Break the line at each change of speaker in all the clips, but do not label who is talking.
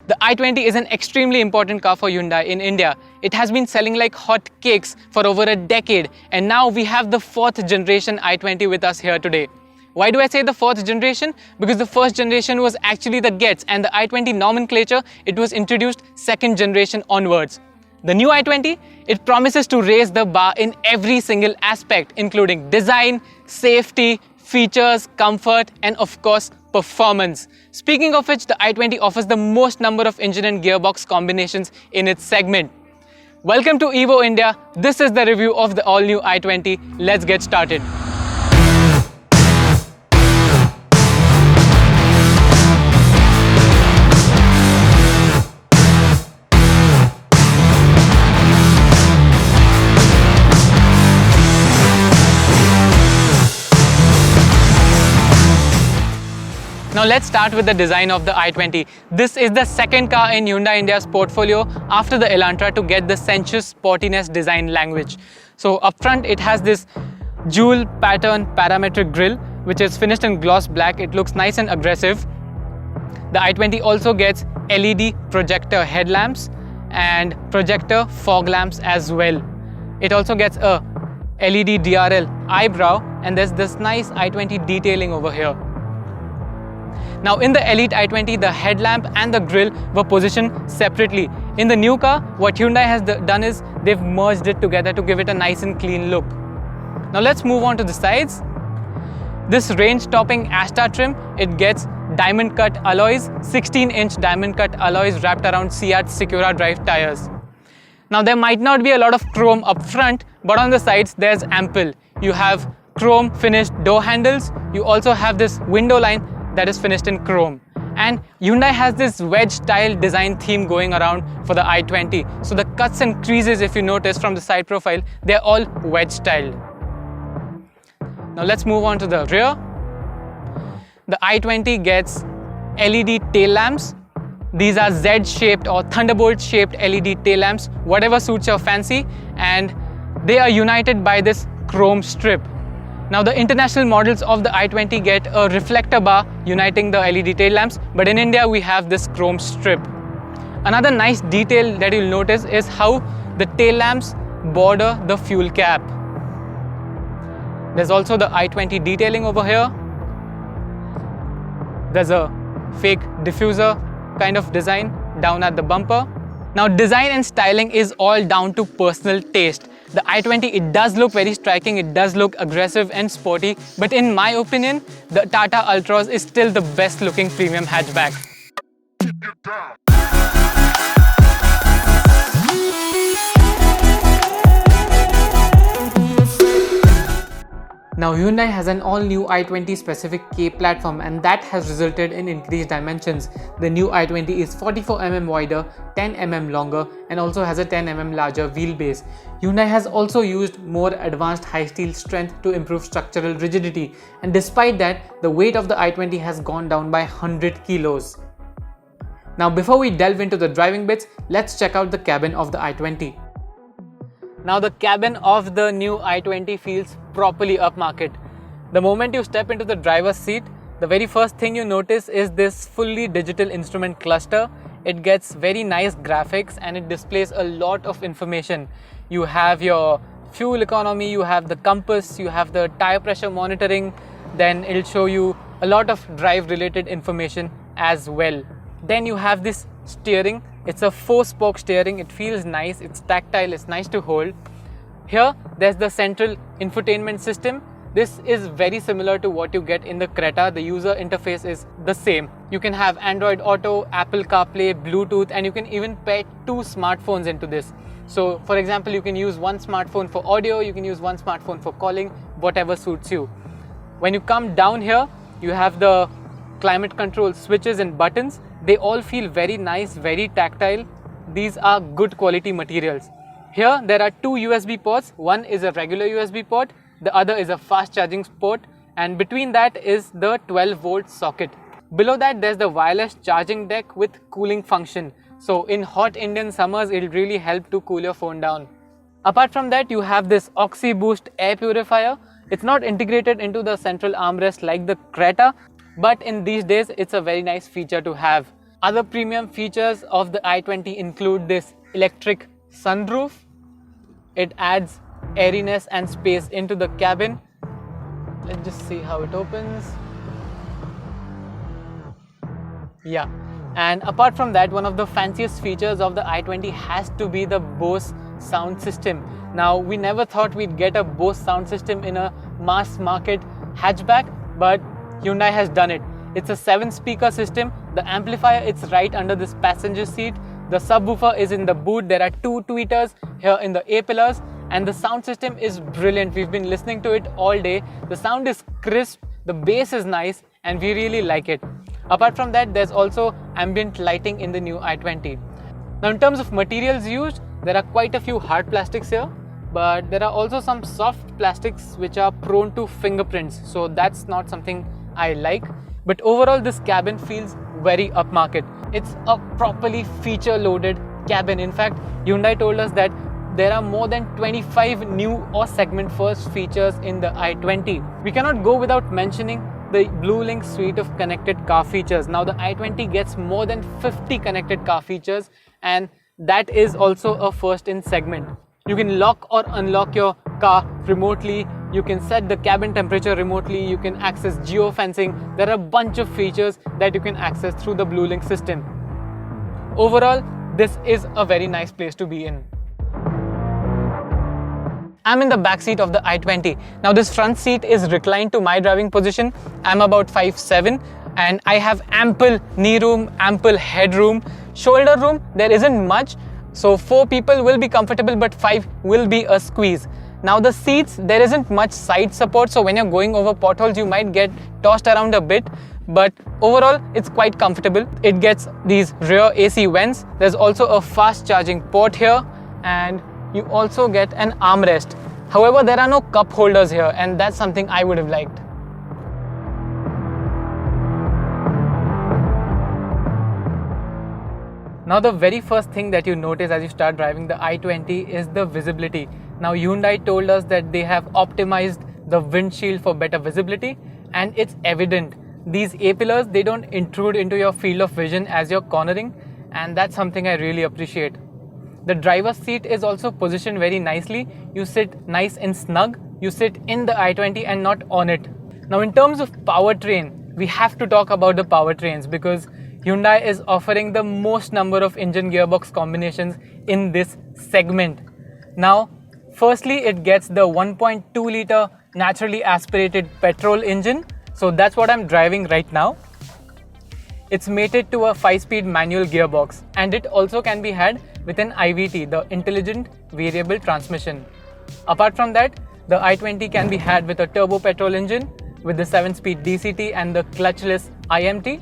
The i20 is an extremely important car for Hyundai in India. It has been selling like hot cakes for over a decade, and now we have the 4th generation i20 with us here today. Why do I say the 4th generation? Because the 1st generation was actually the Gets, and the i20 nomenclature, it was introduced 2nd generation onwards. The new i20, it promises to raise the bar in every single aspect, including design, safety, features, comfort, and of course, performance. Speaking of which, the i20 offers the most number of engine and gearbox combinations in its segment. Welcome to Evo India. This is the review of the all-new i20. Let's get started. Now let's start with the design of the i20. This is the 2nd car in Hyundai India's portfolio after the Elantra to get the Sensuous Sportiness design language. So up front it has this jewel pattern parametric grille which is finished in gloss black. It looks nice and aggressive. The i20 also gets LED projector headlamps and projector fog lamps as well. It also gets a LED DRL eyebrow, and there's this nice i20 detailing over here. Now in the Elite i20, the headlamp and the grille were positioned separately. In the new car, what Hyundai has done is they've merged it together to give it a nice and clean look. Now let's move on to the sides. This range-topping Asta trim, it gets diamond cut alloys, 16-inch diamond cut alloys wrapped around Seat Secura drive tires. Now there might not be a lot of chrome up front, but on the sides there's ample. You have chrome finished door handles. You also have this window line that is finished in chrome, and Hyundai has this wedge style design theme going around for the i20. So the cuts and creases, if you notice from the side profile, they're all wedge styled. Now let's move on to the rear. The i20 gets LED tail lamps. These are Z-shaped or Thunderbolt shaped LED tail lamps, whatever suits your fancy, and they are united by this chrome strip. Now the international models of the i20 get a reflector bar uniting the LED tail lamps, but in India we have this chrome strip. Another nice detail that you'll notice is how the tail lamps border the fuel cap. There's also the i20 detailing over here. There's a fake diffuser kind of design down at the bumper. Now design and styling is all down to personal taste. The i20, it does look very striking, it does look aggressive and sporty, but in my opinion, the Tata Ultros is still the best looking premium hatchback. Now Hyundai has an all-new i20 specific K platform, and that has resulted in increased dimensions. The new i20 is 44mm wider, 10mm longer, and also has a 10mm larger wheelbase. Hyundai has also used more advanced high steel strength to improve structural rigidity, and despite that, the weight of the i20 has gone down by 100 kilos. Now before we delve into the driving bits, let's check out the cabin of the i20. Now the cabin of the new i20 feels properly upmarket. The moment you step into the driver's seat, the very first thing you notice is this fully digital instrument cluster. It gets very nice graphics and it displays a lot of information. You have your fuel economy, you have the compass, you have the tire pressure monitoring, then it'll show you a lot of drive related information as well. Then you have this steering. It's a 4-spoke steering. It feels nice, it's tactile, it's nice to hold. Here there's the central infotainment system. This is very similar to what you get in the Creta. The user interface is the same. You can have Android Auto, Apple CarPlay, Bluetooth, and you can even pair 2 smartphones into this. So for example, you can use one smartphone for audio, you can use one smartphone for calling, whatever suits you. When you come down here, you have the climate control switches and buttons. They all feel very nice, very tactile. These are good quality materials. Here there are 2 USB ports. One is a regular USB port, the other is a fast charging port, and between that is the 12-volt socket. Below that there's the wireless charging deck with cooling function. So in hot Indian summers, it'll really help to cool your phone down. Apart from that, you have this Oxy Boost air purifier. It's not integrated into the central armrest like the Creta, but in these days it's a very nice feature to have. Other premium features of the i20 include this electric sunroof. It adds airiness and space into the cabin. Let's just see how it opens. Yeah, and apart from that, one of the fanciest features of the i20 has to be the Bose sound system. Now, we never thought we'd get a Bose sound system in a mass market hatchback, but Hyundai has done it. It's a 7-speaker system. The amplifier is right under this passenger seat. The subwoofer is in the boot. There are 2 tweeters here in the A-pillars, and the sound system is brilliant. We've been listening to it all day. The sound is crisp, the bass is nice, and we really like it. Apart from that, there's also ambient lighting in the new i20. Now, in terms of materials used, there are quite a few hard plastics here, but there are also some soft plastics which are prone to fingerprints, so that's not something I like. But overall, this cabin feels very upmarket. It's a properly feature-loaded cabin. In fact, Hyundai told us that there are more than 25 new or segment-first features in the i20. We cannot go without mentioning the Bluelink suite of connected car features. Now, the i20 gets more than 50 connected car features, and that is also a first in segment. You can lock or unlock your car remotely. You can set the cabin temperature remotely. You can access geofencing. There are a bunch of features that you can access through the Bluelink system. Overall, this is a very nice place to be in. I'm in the back seat of the i20. Now, this front seat is reclined to my driving position. I'm about 5'7", and I have ample knee room, ample headroom. Shoulder room, there isn't much. So 4 people will be comfortable, but 5 will be a squeeze. Now, the seats, there isn't much side support, so when you're going over potholes, you might get tossed around a bit. But overall, it's quite comfortable. It gets these rear AC vents. There's also a fast charging port here, and you also get an armrest. However, there are no cup holders here, and that's something I would have liked. Now, the very first thing that you notice as you start driving the i20 is the visibility. Now, Hyundai told us that they have optimized the windshield for better visibility, and it's evident. These A-pillars, they don't intrude into your field of vision as you're cornering, and that's something I really appreciate. The driver's seat is also positioned very nicely. You sit nice and snug. You sit in the i20 and not on it. Now, in terms of powertrain, we have to talk about the powertrains because Hyundai is offering the most number of engine gearbox combinations in this segment. Now, firstly, it gets the 1.2 litre naturally aspirated petrol engine. So that's what I'm driving right now. It's mated to a 5-speed manual gearbox, and it also can be had with an IVT, the Intelligent Variable Transmission. Apart from that, the i20 can be had with a turbo petrol engine with the 7-speed DCT and the clutchless IMT,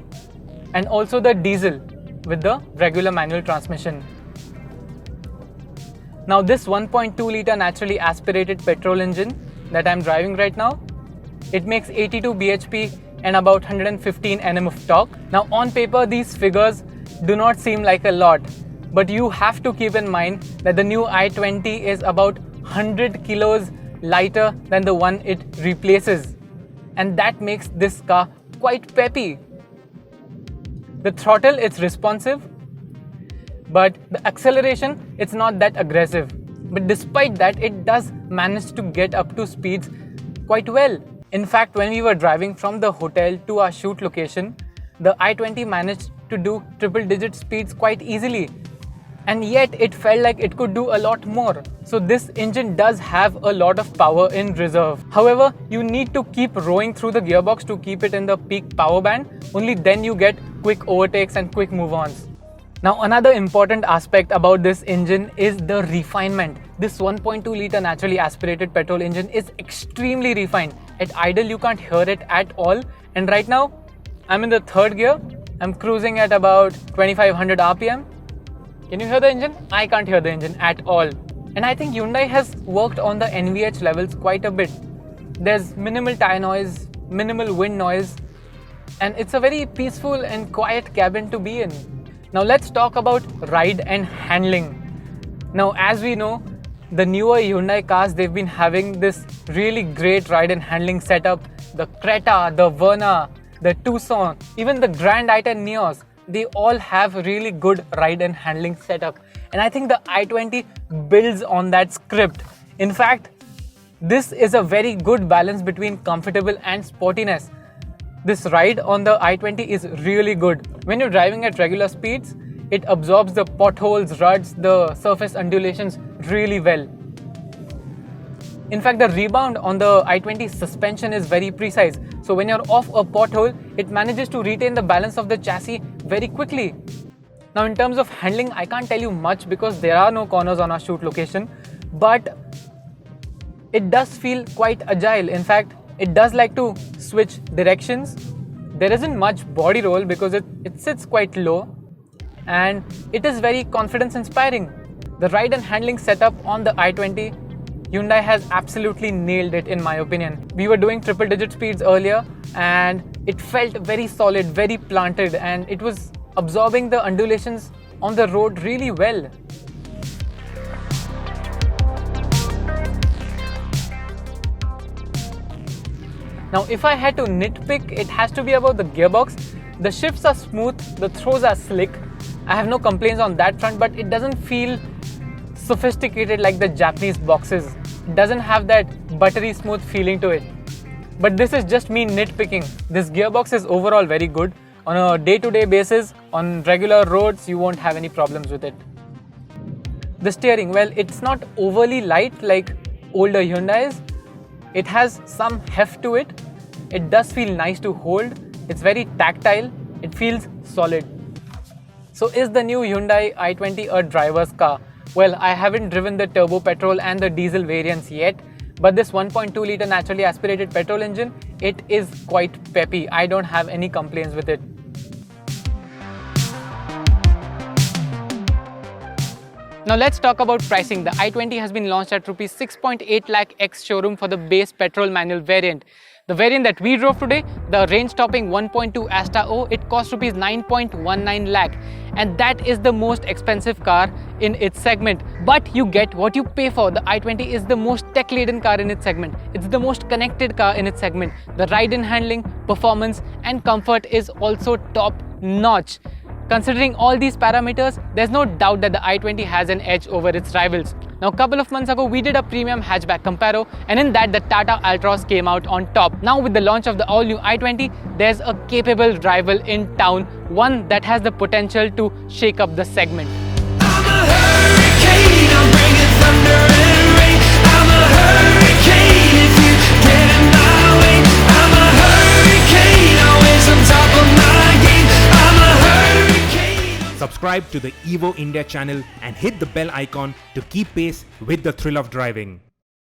and also the diesel with the regular manual transmission. Now, this 1.2 litre naturally aspirated petrol engine that I'm driving right now, it makes 82 bhp and about 115 Nm of torque. Now, on paper, these figures do not seem like a lot, but you have to keep in mind that the new i20 is about 100 kilos lighter than the one it replaces, and that makes this car quite peppy. The throttle, it's responsive, but the acceleration, it's not that aggressive. But despite that, it does manage to get up to speeds quite well. In fact, when we were driving from the hotel to our shoot location, the i20 managed to do triple-digit speeds quite easily. And yet, it felt like it could do a lot more. So this engine does have a lot of power in reserve. However, you need to keep rowing through the gearbox to keep it in the peak power band. Only then you get quick overtakes and quick move-ons. Now, another important aspect about this engine is the refinement. This 1.2 litre naturally aspirated petrol engine is extremely refined. At idle, you can't hear it at all. And right now, I'm in the 3rd gear. I'm cruising at about 2500 RPM. Can you hear the engine? I can't hear the engine at all. And I think Hyundai has worked on the NVH levels quite a bit. There's minimal tire noise, minimal wind noise, and it's a very peaceful and quiet cabin to be in. Now let's talk about ride and handling. Now, as we know, the newer Hyundai cars, they've been having this really great ride and handling setup. The Creta, the Verna, the Tucson, even the Grand i10 Neos. they all have really good ride and handling setup. And I think the i20 builds on that script. In fact, this is a very good balance between comfortable and sportiness. This ride on the i20 is really good. When you're driving at regular speeds, it absorbs the potholes, ruts, the surface undulations really well. In fact, the rebound on the i20 suspension is very precise. So when you're off a pothole, it manages to retain the balance of the chassis very quickly. Now in terms of handling, I can't tell you much because there are no corners on our shoot location, but it does feel quite agile. In fact, it does like to switch directions. There isn't much body roll because it sits quite low, and it is very confidence inspiring. The ride and handling setup on the i20, Hyundai has absolutely nailed it in my opinion. We were doing triple digit speeds earlier and it felt very solid, very planted, and it was absorbing the undulations on the road really well. Now if I had to nitpick, it has to be about the gearbox. The shifts are smooth, the throws are slick. I have no complaints on that front, but it doesn't feel sophisticated like the Japanese boxes. It doesn't have that buttery smooth feeling to it. But this is just me nitpicking. This gearbox is overall very good. On a day-to-day basis, on regular roads, you won't have any problems with it. The steering, well, it's not overly light like older Hyundais. It has some heft to it. It does feel nice to hold. It's very tactile. It feels solid. So is the new Hyundai i20 a driver's car? Well, I haven't driven the turbo petrol and the diesel variants yet, but this 1.2 litre naturally aspirated petrol engine, it is quite peppy. I don't have any complaints with it. Now let's talk about pricing. The i20 has been launched at Rs 6.8 lakh ex-showroom for the base petrol manual variant. The variant that we drove today, the range-topping 1.2 Asta O, it cost Rs 9.19 lakh. And that is the most expensive car in its segment. But you get what you pay for. The i20 is the most tech-laden car in its segment. It's the most connected car in its segment. The ride and handling, performance and comfort is also top-notch. Considering all these parameters, there's no doubt that the i20 has an edge over its rivals. Now, a couple of months ago, we did a premium hatchback comparo, and in that, the Tata Altroz came out on top. Now, with the launch of the all-new i20, there's a capable rival in town, one that has the potential to shake up the segment.
I'm a hurricane, I'm bringing thunder and rain. I'm a hurricane if you get in my way. I'm a hurricane, always on top of my game. I'm a hurricane.
Subscribe to the Evo India channel and hit the bell icon to keep pace with the thrill of driving.